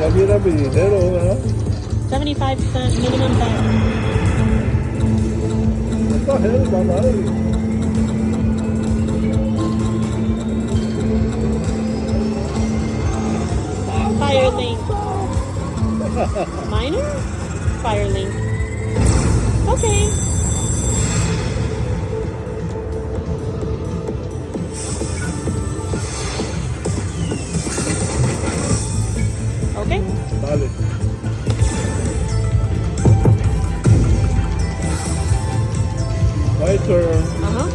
Ya viene mi dinero, ¿verdad? 75 cent minimum bet. What the hell, mamá? Firelink. Minor? Firelink. Okay. Okay. Vale. My turn. Uh-huh.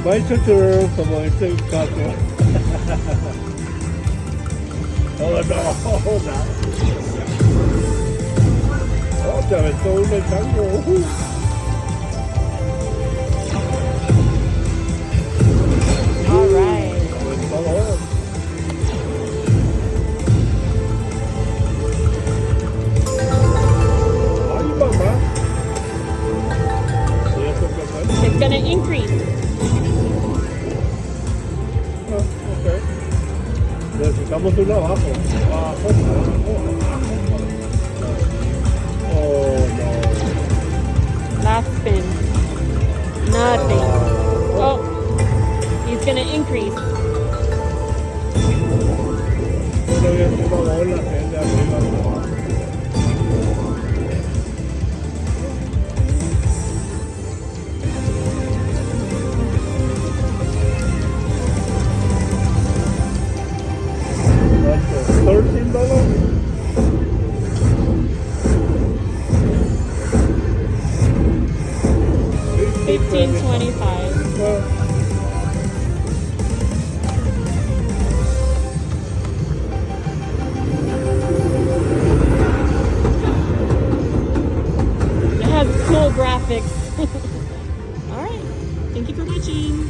My turn, como dice el caso. Oh, no. Oh, te aventó un chango. All right. Aventó dos. Ay, mamá. ¿Y eso qué fue? It's gonna increase. Ah, ok. Necesitamos uno abajo. Abajo, abajo. Oh, no. Last spin. Nothing. Oh, he's gonna increase. Solo había una bola que es de arriba hacia abajo. $13? 15.25. Well, It has cool graphics. All right. Thank you for watching.